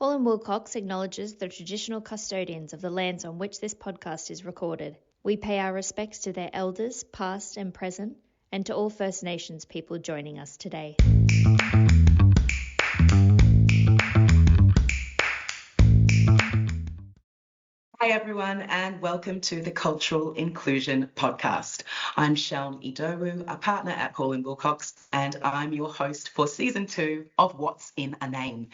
Colin Wilcox acknowledges the traditional custodians of the lands on which this podcast is recorded. We pay our respects to their elders, past and present, and to all First Nations people joining us today. Hi everyone, and welcome to the Cultural Inclusion Podcast. I'm Sheln Idowu, a partner at Colin Wilcox, and I'm your host for Season 2 of What's in a Name.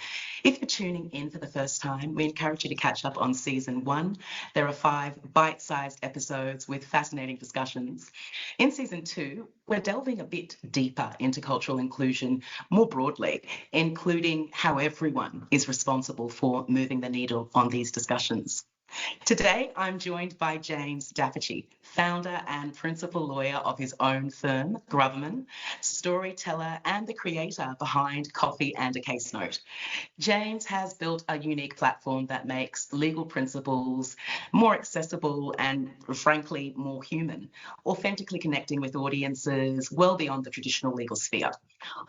If you're tuning in for the first time, we encourage you to catch up on Season 1. There are 5 bite-sized episodes with fascinating discussions. In Season 2, we're delving a bit deeper into cultural inclusion more broadly, including how everyone is responsible for moving the needle on these discussions. Today, I'm joined by James Dapachey, founder and principal lawyer of his own firm, Groverman, storyteller and the creator behind Coffee and a Case Note. James has built a unique platform that makes legal principles more accessible and, frankly, more human, authentically connecting with audiences well beyond the traditional legal sphere.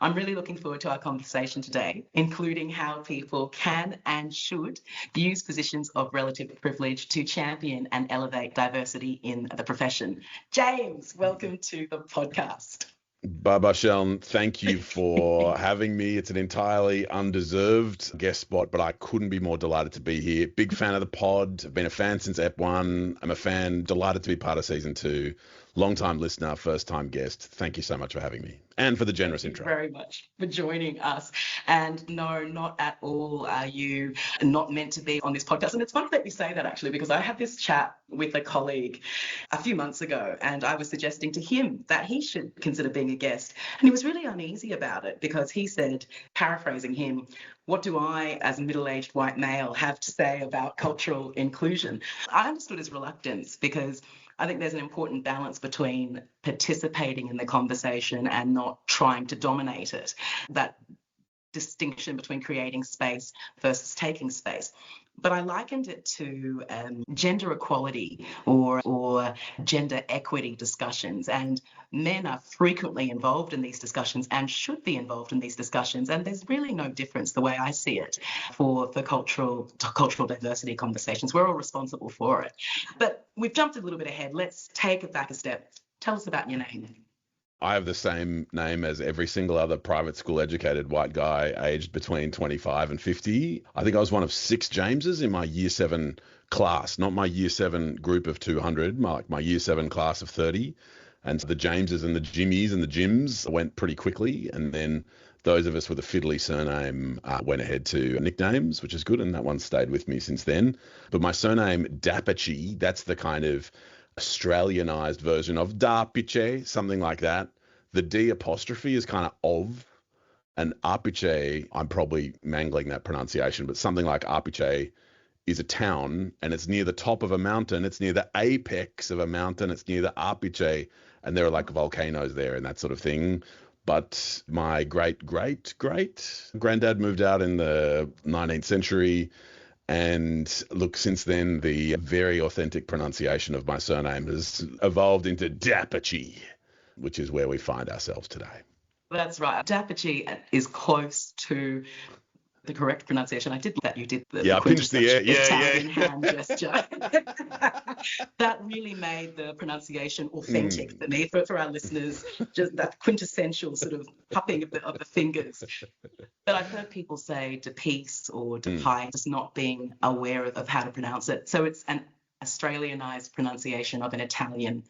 I'm really looking forward to our conversation today, including how people can and should use positions of relative privilege to champion and elevate diversity in the profession. James, welcome to the podcast. Baba Sheln, thank you for having me. It's an entirely undeserved guest spot, but I couldn't be more delighted to be here. Big fan of the pod. I've been a fan since Ep 1. I'm a fan, delighted to be part of Season 2. Long-time listener, first-time guest. Thank you so much for having me and for the generous intro. Thank you very much for joining us. And no, not at all are you not meant to be on this podcast. And it's funny that you say that, actually, because I had this chat with a colleague a few months ago, and I was suggesting to him that he should consider being a guest. And he was really uneasy about it because he said, paraphrasing him, "What do I, as a middle-aged white male, have to say about cultural inclusion?" I understood his reluctance because I think there's an important balance between participating in the conversation and not trying to dominate it. That distinction between creating space versus taking space. But I likened it to gender equality or gender equity discussions. And men are frequently involved in these discussions and should be involved in these discussions. And there's really no difference, the way I see it, for cultural diversity conversations. We're all responsible for it. But we've jumped a little bit ahead. Let's take it back a step. Tell us about your name. I have the same name as every single other private school educated white guy aged between 25 and 50. I think I was one of 6 Jameses in my year 7 class, not my year 7 group of 200, my year 7 class of 30. And so the Jameses and the Jimmies and the Jims went pretty quickly. And then those of us with a fiddly surname went ahead to nicknames, which is good. And that one stayed with me since then. But my surname, Dapachey, that's the kind of Australianized version of Dapiche, something like that. The D apostrophe is kind of, and Apiche, I'm probably mangling that pronunciation, but something like Apiche is a town and it's near the top of a mountain. It's near the apex of a mountain. It's near the Apiche, and there are like volcanoes there and that sort of thing. But my great granddad moved out in the 19th century. And look, since then, the very authentic pronunciation of my surname has evolved into Dapachey, which is where we find ourselves today. That's right. Dapachey is close to the correct pronunciation. I did that you did the I pinched the air. Italian hand gesture. That really made the pronunciation authentic for me, for our listeners, just that quintessential sort of puffing of the fingers. But I've heard people say DePiece or DePie, just not being aware of how to pronounce it. So it's an Australianized pronunciation of an Italian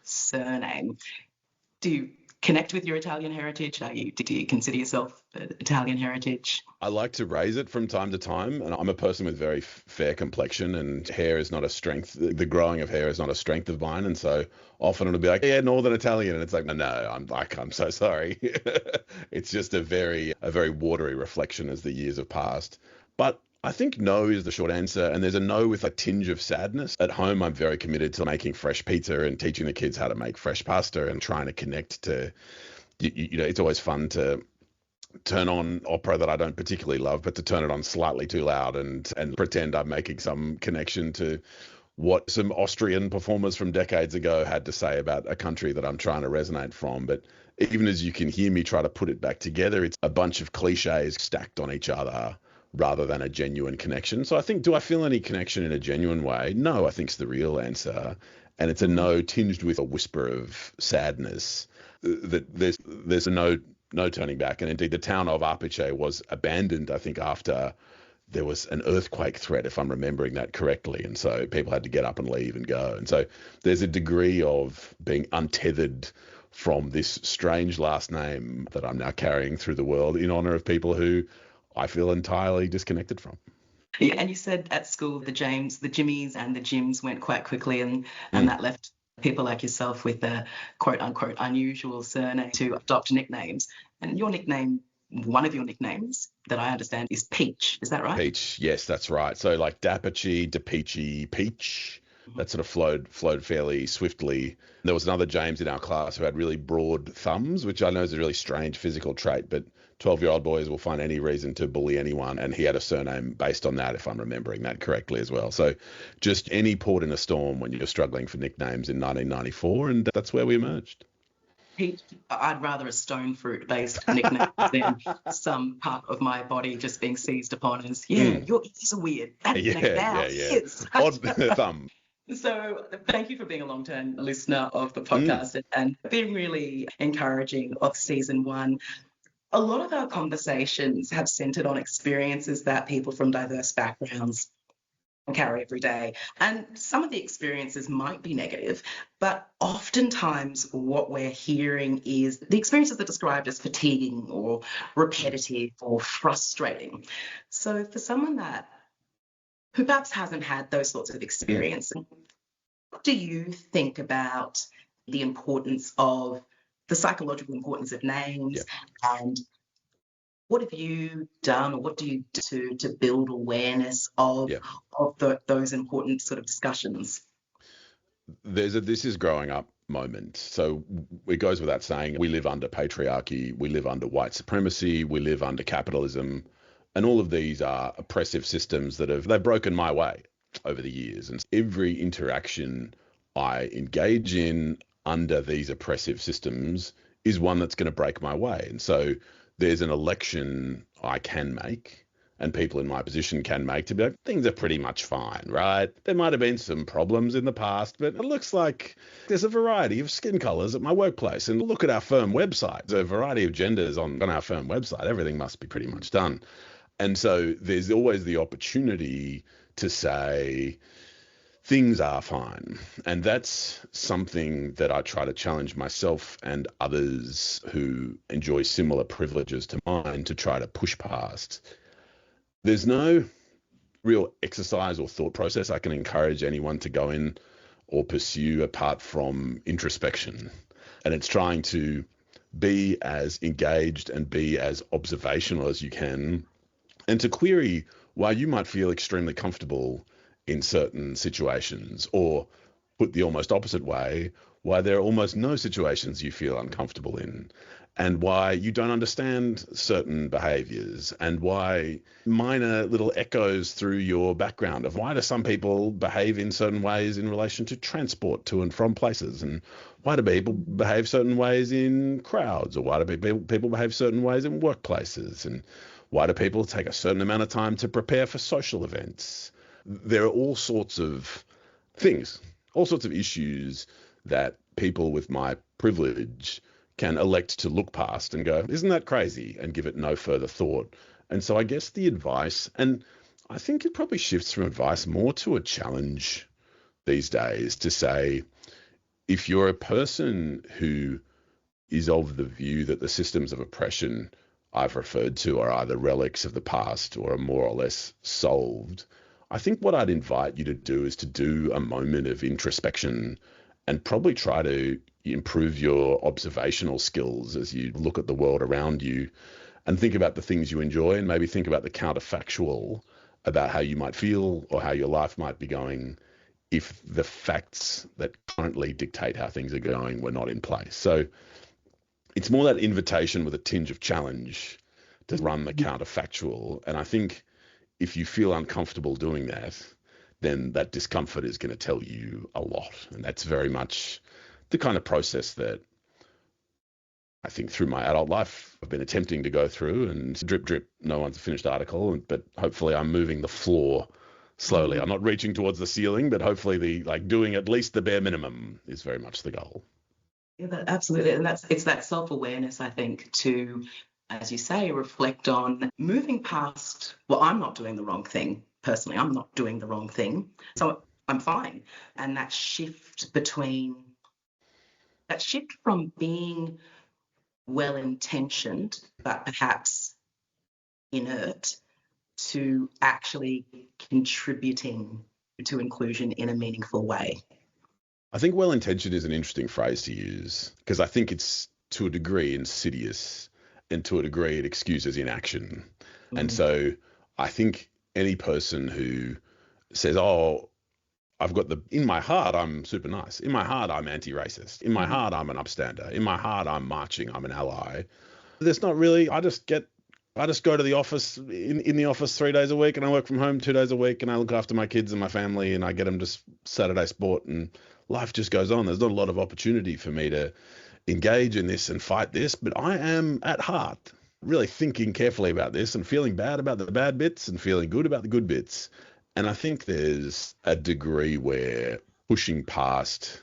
surname. Do you connect with your Italian heritage? Do you consider yourself Italian heritage? I like to raise it from time to time, and I'm a person with very fair complexion, and hair is not a strength. The growing of hair is not a strength of mine, and so often it'll be like, yeah, Northern Italian, and it's like, no, I'm so sorry. It's just a very watery reflection as the years have passed. But I think no is the short answer, and there's a no with a tinge of sadness. At home, I'm very committed to making fresh pizza and teaching the kids how to make fresh pasta and trying to connect to, it's always fun to turn on opera that I don't particularly love, but to turn it on slightly too loud and pretend I'm making some connection to what some Austrian performers from decades ago had to say about a country that I'm trying to resonate from. But even as you can hear me try to put it back together, it's a bunch of cliches stacked on each other rather than a genuine connection. So I think, do I feel any connection in a genuine way? No, I think it's the real answer. And it's a no tinged with a whisper of sadness that there's a no turning back. And indeed, the town of Arpiche was abandoned, I think, after there was an earthquake threat, if I'm remembering that correctly. And so people had to get up and leave and go. And so there's a degree of being untethered from this strange last name that I'm now carrying through the world in honor of people who I feel entirely disconnected from. Yeah, and you said at school the Jimmies and the Jims went quite quickly, and that left people like yourself with a quote unquote unusual surname to adopt nicknames. And your nickname, one of your nicknames that I understand, is Peach. Is that right? Peach, yes, that's right. So like Dapachi, DePeachy, Peach. That sort of flowed fairly swiftly. There was another James in our class who had really broad thumbs, which I know is a really strange physical trait, but 12-year-old boys will find any reason to bully anyone, and he had a surname based on that, if I'm remembering that correctly as well. So just any port in a storm when you're struggling for nicknames in 1994, and that's where we emerged. Peach, I'd rather a stone fruit based nickname than some part of my body just being seized upon as, your ears are weird. That is. Odd thumb. So thank you for being a long-term listener of the podcast and being really encouraging of season one. A lot of our conversations have centered on experiences that people from diverse backgrounds carry every day. And some of the experiences might be negative, but oftentimes what we're hearing is the experiences are described as fatiguing or repetitive or frustrating. So for someone who perhaps hasn't had those sorts of experiences, what do you think about the importance of the psychological importance of names, and what have you done, or what do you do to build awareness of those important sort of discussions? This is growing up moment. So it goes without saying, we live under patriarchy, we live under white supremacy, we live under capitalism, and all of these are oppressive systems they've broken my way over the years. And every interaction I engage in under these oppressive systems is one that's going to break my way. And so there's an election I can make, and people in my position can make, to be like, things are pretty much fine, right? There might have been some problems in the past, but it looks like there's a variety of skin colors at my workplace. And look at our firm website. There's a variety of genders on our firm website. Everything must be pretty much done. And so there's always the opportunity to say, things are fine. And that's something that I try to challenge myself and others who enjoy similar privileges to mine to try to push past. There's no real exercise or thought process I can encourage anyone to go in or pursue apart from introspection. And it's trying to be as engaged and be as observational as you can, and to query why you might feel extremely comfortable in certain situations, or put the almost opposite way, why there are almost no situations you feel uncomfortable in, and why you don't understand certain behaviors, and why minor little echoes through your background of why do some people behave in certain ways in relation to transport to and from places, and why do people behave certain ways in crowds, or why do people behave certain ways in workplaces, and why do people take a certain amount of time to prepare for social events? There are all sorts of things, all sorts of issues that people with my privilege can elect to look past and go, isn't that crazy? And give it no further thought. And so I guess the advice, and I think it probably shifts from advice more to a challenge these days, to say, if you're a person who is of the view that the systems of oppression I've referred to are either relics of the past or are more or less solved, I think what I'd invite you to do is to do a moment of introspection and probably try to improve your observational skills as you look at the world around you and think about the things you enjoy, and maybe think about the counterfactual about how you might feel or how your life might be going if the facts that currently dictate how things are going were not in place. So it's more that invitation with a tinge of challenge to run the counterfactual. And I think if you feel uncomfortable doing that, then that discomfort is going to tell you a lot. And that's very much the kind of process that I think through my adult life, I've been attempting to go through, and drip, drip, no one's a finished article, but hopefully I'm moving the floor slowly. I'm not reaching towards the ceiling, but hopefully doing at least the bare minimum is very much the goal. Yeah, absolutely. And it's that self-awareness, I think, to, as you say, reflect on moving past, well, I'm not doing the wrong thing. Personally, I'm not doing the wrong thing. So I'm fine. And that shift from being well-intentioned, but perhaps inert, to actually contributing to inclusion in a meaningful way. I think well-intentioned is an interesting phrase to use, because I think it's to a degree insidious, and to a degree it excuses inaction. And so I think any person who says, oh, in my heart, I'm super nice. In my heart, I'm anti-racist. In my heart, I'm an upstander. In my heart, I'm marching. I'm an ally. There's not really, I just go to the office, in the office 3 days a week, and I work from home 2 days a week, and I look after my kids and my family, and I get them just Saturday sport, and life just goes on. There's not a lot of opportunity for me to engage in this and fight this, but I am at heart really thinking carefully about this and feeling bad about the bad bits and feeling good about the good bits. And I think there's a degree where pushing past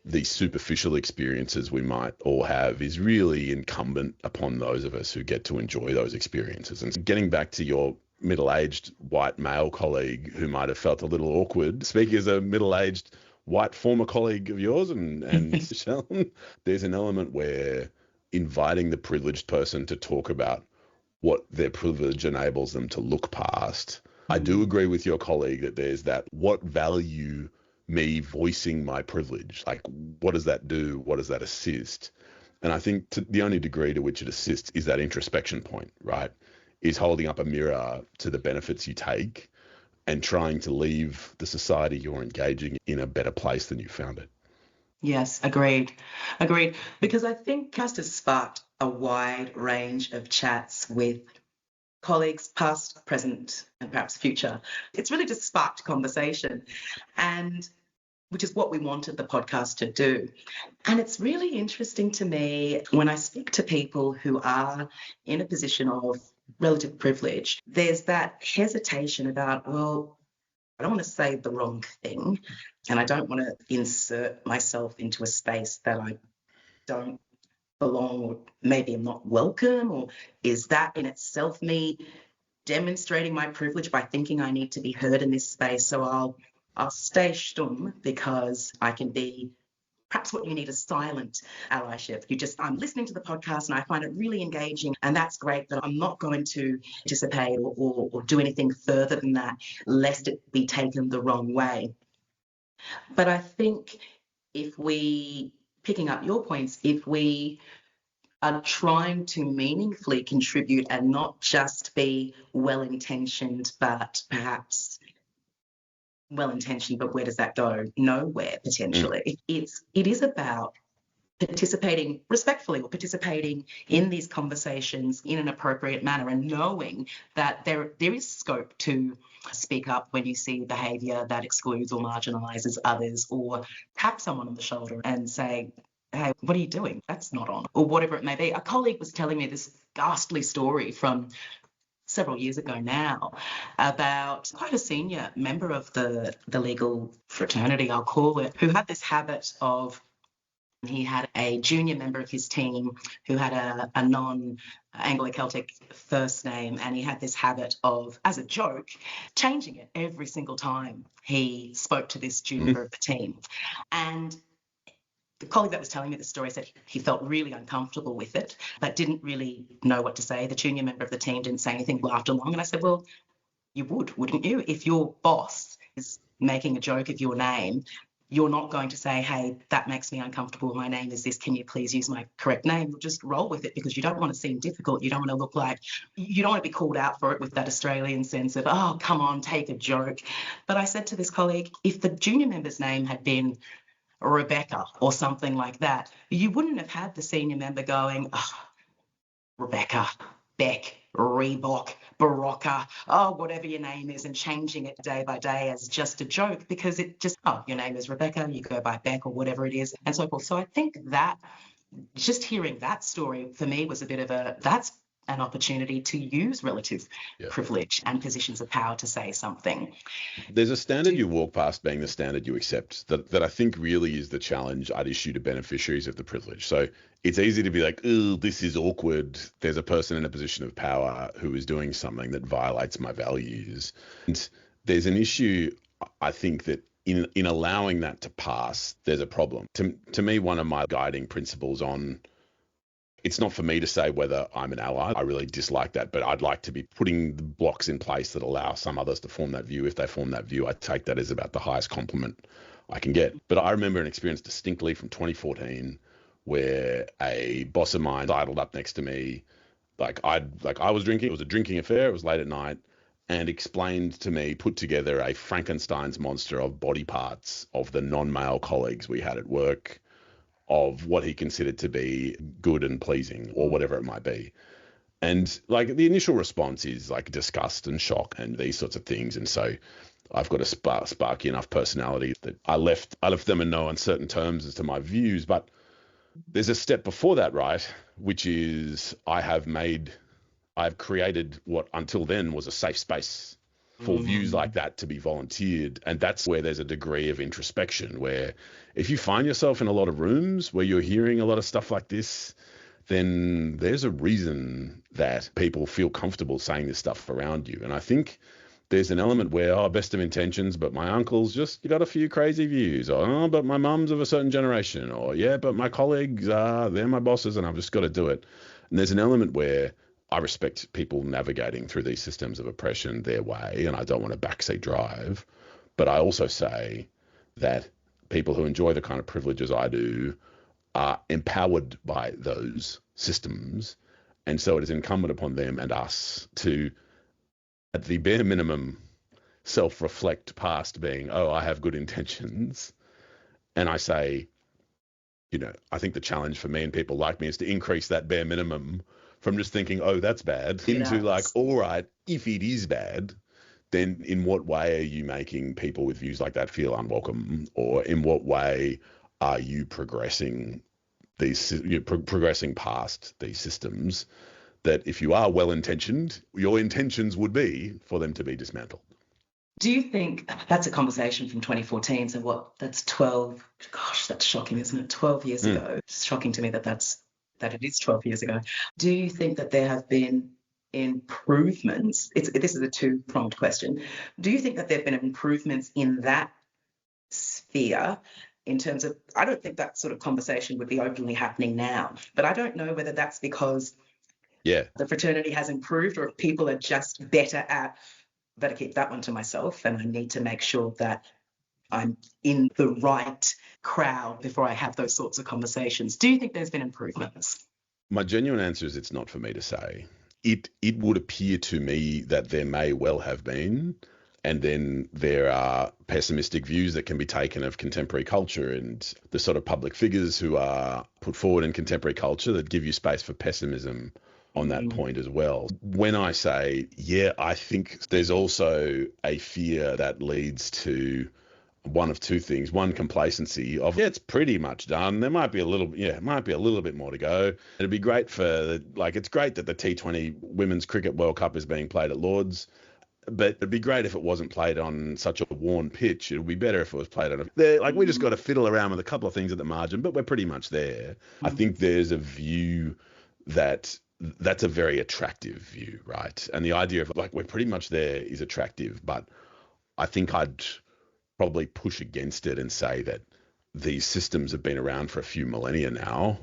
these superficial experiences we might all have is really incumbent upon those of us who get to enjoy those experiences. And getting back to your middle-aged white male colleague who might have felt a little awkward, speaking as a middle-aged white former colleague of yours and Sheldon, there's an element where inviting the privileged person to talk about what their privilege enables them to look past. I do agree with your colleague that there's that, what value me voicing my privilege? Like, what does that do? What does that assist? And I think the only degree to which it assists is that introspection point, right? Is holding up a mirror to the benefits you take and trying to leave the society you're engaging in a better place than you found it. Yes, agreed. Because I think Cast has sparked a wide range of chats with colleagues, past, present, and perhaps future. It's really just sparked conversation, and which is what we wanted the podcast to do. And it's really interesting to me when I speak to people who are in a position of relative privilege, there's that hesitation about, well, I don't want to say the wrong thing, and I don't want to insert myself into a space that I don't belong, or maybe I'm not welcome, or is that in itself me demonstrating my privilege by thinking I need to be heard in this space? So I'll stay stum because I can be perhaps what you need is silent allyship. I'm listening to the podcast and I find it really engaging, and that's great, but I'm not going to participate or do anything further than that, lest it be taken the wrong way. But I think picking up your points, if we are trying to meaningfully contribute and not just be well-intentioned, but perhaps well-intentioned, but where does that go? Nowhere, potentially. It is about participating respectfully, or participating in these conversations in an appropriate manner, and knowing that there is scope to speak up when you see behaviour that excludes or marginalises others, or tap someone on the shoulder and say, hey, what are you doing? That's not on, or whatever it may be. A colleague was telling me this ghastly story from several years ago now about quite a senior member of the legal fraternity, I'll call it, who had this habit of, he had a junior member of his team who had a non-Anglo-Celtic first name, and he had this habit of, as a joke, changing it every single time he spoke to this junior member of the team. And the colleague that was telling me the story said he felt really uncomfortable with it, but didn't really know what to say. The junior member of the team didn't say anything, laughed along. And I said, well, you wouldn't you? If your boss is making a joke of your name, you're not going to say, hey, that makes me uncomfortable. My name is this. Can you please use my correct name? You'll just roll with it, because you don't want to seem difficult. You don't want to look like, you don't want to be called out for it with that Australian sense of, oh, come on, take a joke. But I said to this colleague, if the junior member's name had been Rebecca or something like that, you wouldn't have had the senior member going, oh, Rebecca, Beck, Reebok, Barocca, whatever your name is, and changing it day by day as just a joke, because it just, your name is Rebecca, you go by Beck or whatever it is, and so forth. So I think that just hearing that story for me was a bit of that's an opportunity to use relative privilege and positions of power to say something. There's a standard you walk past being the standard you accept that I think really is the challenge I'd issue to beneficiaries of the privilege. So it's easy to be like, oh, this is awkward. There's a person in a position of power who is doing something that violates my values. And there's an issue, I think, that in allowing that to pass, there's a problem. To me, one of my guiding principles on it's not for me to say whether I'm an ally. I really dislike that, but I'd like to be putting the blocks in place that allow some others to form that view. If they form that view, I take that as about the highest compliment I can get. But I remember an experience distinctly from 2014 where a boss of mine sidled up next to me. I was drinking. It was a drinking affair. It was late at night, and explained to me, put together a Frankenstein's monster of body parts of the non-male colleagues we had at work, of what he considered to be good and pleasing or whatever it might be. And like the initial response is like disgust and shock and these sorts of things. And so I've got a sparky enough personality that I left them in no uncertain terms as to my views. But there's a step before that, right? Which is I've created what until then was a safe space for views like that to be volunteered. And that's where there's a degree of introspection, where if you find yourself in a lot of rooms where you're hearing a lot of stuff like this, then there's a reason that people feel comfortable saying this stuff around you. And I think there's an element where, best of intentions, but my uncle's just got a few crazy views, or, but my mum's of a certain generation, or, but my colleagues, they're my bosses and I've just got to do it. And there's an element where I respect people navigating through these systems of oppression their way, and I don't want to backseat drive. But I also say that people who enjoy the kind of privileges I do are empowered by those systems. And so it is incumbent upon them and us to, at the bare minimum, self-reflect past being, I have good intentions. And I say, I think the challenge for me and people like me is to increase that bare minimum from just thinking, that's bad, into like, all right, if it is bad, then in what way are you making people with views like that feel unwelcome? Or in what way are you progressing past these systems that if you are well-intentioned, your intentions would be for them to be dismantled? Do you think that's a conversation from 2014? So that's 12, gosh, that's shocking, isn't it? 12 years ago. It's shocking to me that it is 12 years ago. Do you think that there have been improvements? This is a two-pronged question. Do you think that there have been improvements in that sphere in terms of, I don't think that sort of conversation would be openly happening now, but I don't know whether that's because the fraternity has improved or if people are just better at, better keep that one to myself and I need to make sure that I'm in the right crowd before I have those sorts of conversations. Do you think there's been improvements? My genuine answer is it's not for me to say. It would appear to me that there may well have been, and then there are pessimistic views that can be taken of contemporary culture and the sort of public figures who are put forward in contemporary culture that give you space for pessimism on that point as well. When I say, I think there's also a fear that leads to one of two things. One, complacency of, it's pretty much done. There might be a little bit more to go. It'd be great it's great that the T20 Women's Cricket World Cup is being played at Lord's, but it'd be great if it wasn't played on such a worn pitch. It would be better if it was played on we just got to fiddle around with a couple of things at the margin, but we're pretty much there. I think there's a view that's a very attractive view, right? And the idea of we're pretty much there is attractive, but I think I'd probably push against it and say that these systems have been around for a few millennia now,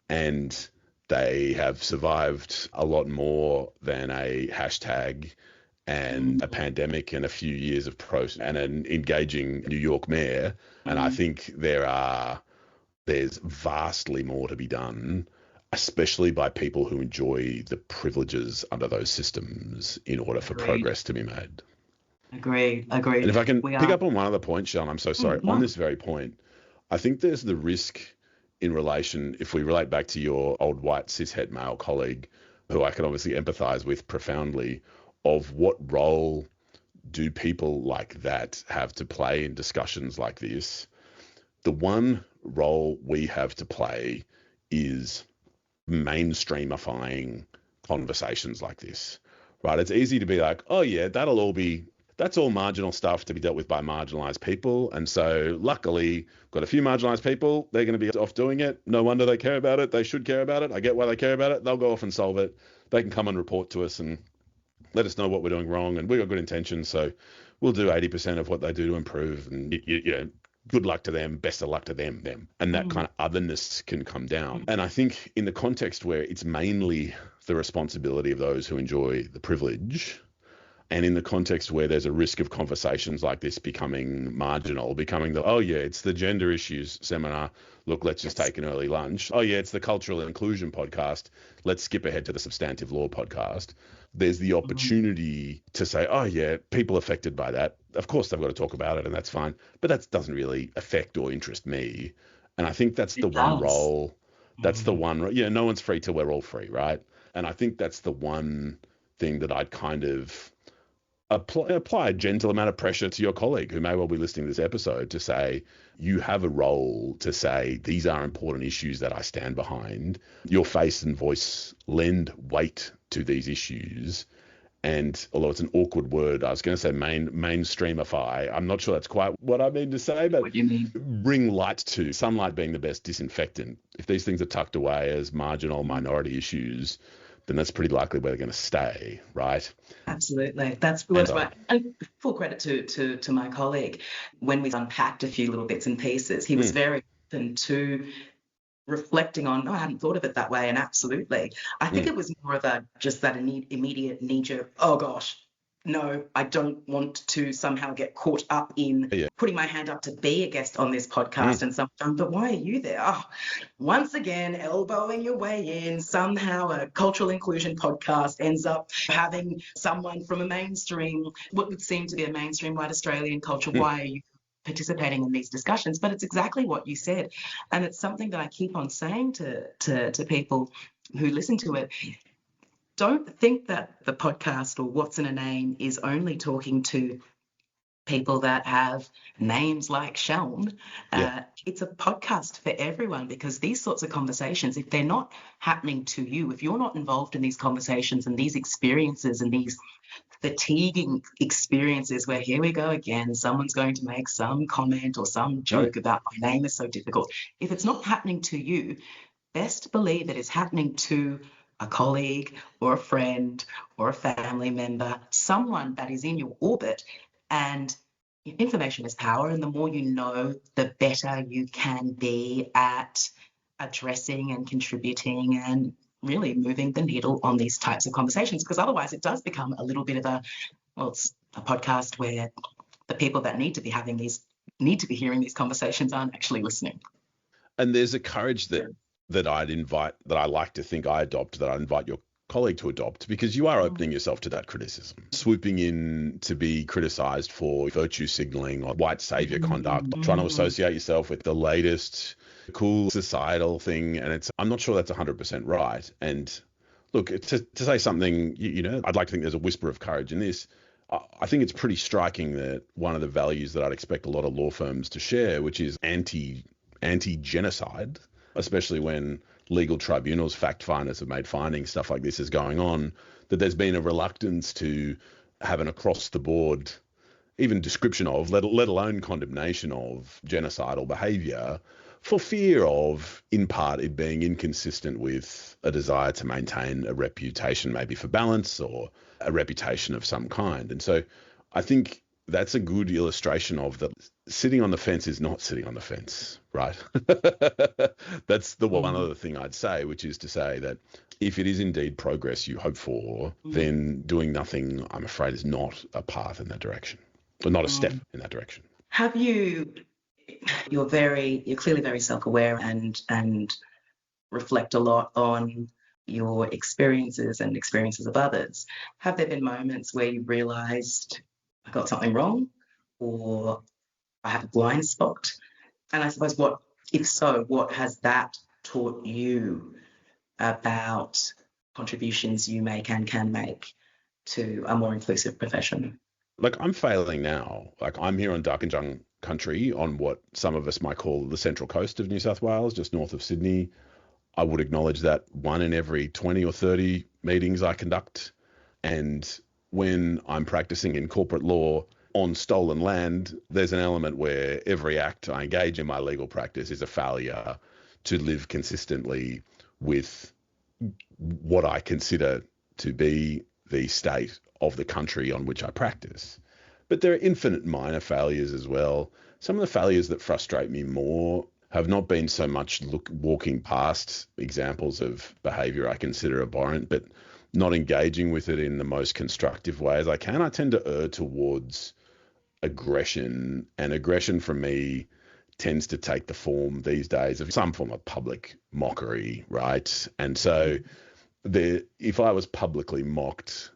and they have survived a lot more than a hashtag and a pandemic and a few years of and an engaging New York mayor. And I think there's vastly more to be done, especially by people who enjoy the privileges under those systems in order for progress to be made. Agreed. And if I can pick up on one other point, Sean, I'm so sorry. On this very point, I think there's the risk in relation, if we relate back to your old white cishet male colleague, who I can obviously empathize with profoundly, of what role do people like that have to play in discussions like this? The one role we have to play is mainstreamifying conversations like this, right? It's easy to be like, oh yeah, that's all marginal stuff to be dealt with by marginalized people. And so luckily got a few marginalized people. They're going to be off doing it. No wonder they care about it. They should care about it. I get why they care about it. They'll go off and solve it. They can come and report to us and let us know what we're doing wrong. And we've got good intentions. So we'll do 80% of what they do to improve. And, you know, good luck to them, best of luck to them. And that kind of otherness can come down. And I think in the context where it's mainly the responsibility of those who enjoy the privilege, and in the context where there's a risk of conversations like this becoming marginal, becoming the, oh yeah, it's the gender issues seminar. Look, let's just take an early lunch. Oh yeah, it's the cultural inclusion podcast. Let's skip ahead to the substantive law podcast. There's the opportunity to say, oh yeah, people affected by that. Of course, they've got to talk about it and that's fine. But that doesn't really affect or interest me. And I think that's the one role. That's the one, yeah, no one's free till we're all free, right? And I think that's the one thing that I'd kind of apply a gentle amount of pressure to your colleague who may well be listening to this episode to say, you have a role to say, these are important issues that I stand behind. Your face and voice lend weight to these issues. And although it's an awkward word, I was going to say mainstreamify. I'm not sure that's quite what I mean to say, but what you mean? Bring light to, sunlight being the best disinfectant. If these things are tucked away as marginal minority issues, then that's pretty likely where they're going to stay, right? Absolutely. That's right. And full credit to my colleague. When we unpacked a few little bits and pieces, he was very open to reflecting on, I hadn't thought of it that way. And absolutely. I think it was more of just that immediate knee-jerk, oh gosh, no, I don't want to somehow get caught up in putting my hand up to be a guest on this podcast and something. But why are you there? Oh, once again, elbowing your way in. Somehow a cultural inclusion podcast ends up having someone from what would seem to be a mainstream white Australian culture. Why are you participating in these discussions? But it's exactly what you said. And it's something that I keep on saying to people who listen to it. Don't think that the podcast or What's in a Name is only talking to people that have names like Shelm. It's a podcast for everyone, because these sorts of conversations, if they're not happening to you, if you're not involved in these conversations and these experiences and these fatiguing experiences where here we go again, someone's going to make some comment or some joke about my name is so difficult. If it's not happening to you, best believe it is happening to a colleague or a friend or a family member, someone that is in your orbit. And information is power, and the more you know, the better you can be at addressing and contributing and really moving the needle on these types of conversations, because otherwise it does become a little bit of it's a podcast where the people that need to be hearing these conversations aren't actually listening. And there's a courage that I like to think I adopt, that I invite your colleague to adopt, because you are opening yourself to that criticism, swooping in to be criticized for virtue signaling or white savior conduct, trying to associate yourself with the latest cool societal thing. And I'm not sure that's 100% right. And look, to say something, I'd like to think there's a whisper of courage in this. I think it's pretty striking that one of the values that I'd expect a lot of law firms to share, which is anti-genocide, especially when legal tribunals, fact finders have made findings, stuff like this is going on, that there's been a reluctance to have an across the board, even description of, let alone condemnation of genocidal behavior, for fear of, in part, it being inconsistent with a desire to maintain a reputation, maybe for balance or a reputation of some kind. And so I think that's a good illustration of that sitting on the fence is not sitting on the fence, right? That's the one other thing I'd say, which is to say that if it is indeed progress you hope for, then doing nothing, I'm afraid, is not a path in that direction, or not a step in that direction. You're clearly very self-aware and reflect a lot on your experiences and experiences of others. Have there been moments where you realized I got something wrong, or I have a blind spot? And I suppose what has that taught you about contributions you make and can make to a more inclusive profession? Like, I'm failing now. Like, I'm here on Darkinjung country on what some of us might call the central coast of New South Wales, just north of Sydney. I would acknowledge that 1 in every 20 or 30 meetings I conduct. And when I'm practicing in corporate law on stolen land, there's an element where every act I engage in my legal practice is a failure to live consistently with what I consider to be the state of the country on which I practice. But there are infinite minor failures as well. Some of the failures that frustrate me more have not been so much walking past examples of behavior I consider abhorrent, but not engaging with it in the most constructive way as I can. I tend to err towards aggression, and aggression for me tends to take the form these days of some form of public mockery, right? And so if I was publicly mocked,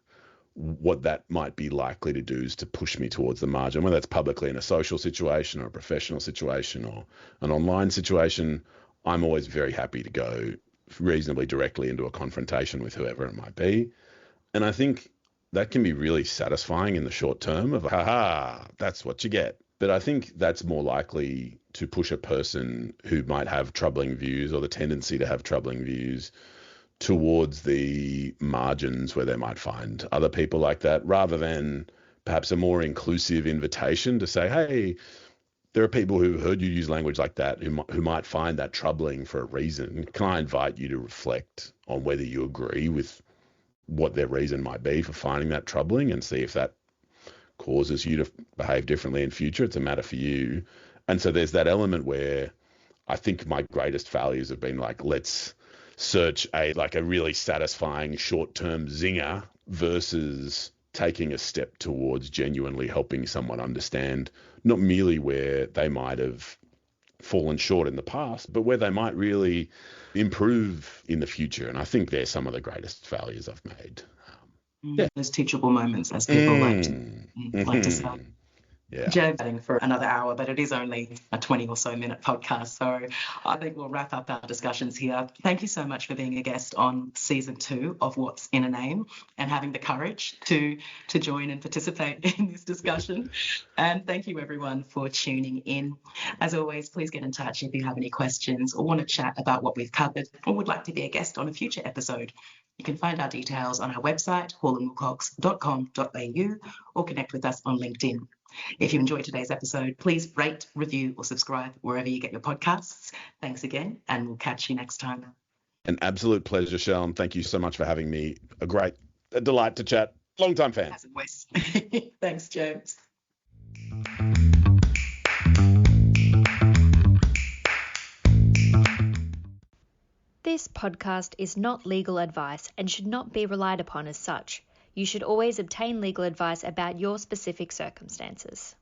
what that might be likely to do is to push me towards the margin, whether that's publicly in a social situation or a professional situation or an online situation. I'm always very happy to go reasonably directly into a confrontation with whoever it might be. And I think that can be really satisfying in the short term of, haha, that's what you get. But I think that's more likely to push a person who might have troubling views or the tendency to have troubling views towards the margins where they might find other people like that, rather than perhaps a more inclusive invitation to say, hey, there are people who heard you use language like that who might find that troubling for a reason. Can I invite you to reflect on whether you agree with what their reason might be for finding that troubling, and see if that causes you to behave differently in future? It's a matter for you. And so there's that element where I think my greatest failures have been like, let's search a really satisfying short-term zinger versus taking a step towards genuinely helping someone understand not merely where they might have fallen short in the past, but where they might really improve in the future. And I think they're some of the greatest failures I've made. Those teachable moments, as people like to say. Yeah. Chatting for another hour, but it is only a 20 or so minute podcast. So I think we'll wrap up our discussions here. Thank you so much for being a guest on season 2 of What's in a Name and having the courage to join and participate in this discussion. And thank you everyone for tuning in. As always, please get in touch if you have any questions or want to chat about what we've covered or would like to be a guest on a future episode. You can find our details on our website, hallandwilcox.com.au, or connect with us on LinkedIn. If you enjoyed today's episode, please rate, review, or subscribe wherever you get your podcasts. Thanks again, and we'll catch you next time. An absolute pleasure, Shell. Thank you so much for having me. A delight to chat. Long-time fan. As always. Thanks, James. This podcast is not legal advice and should not be relied upon as such. You should always obtain legal advice about your specific circumstances.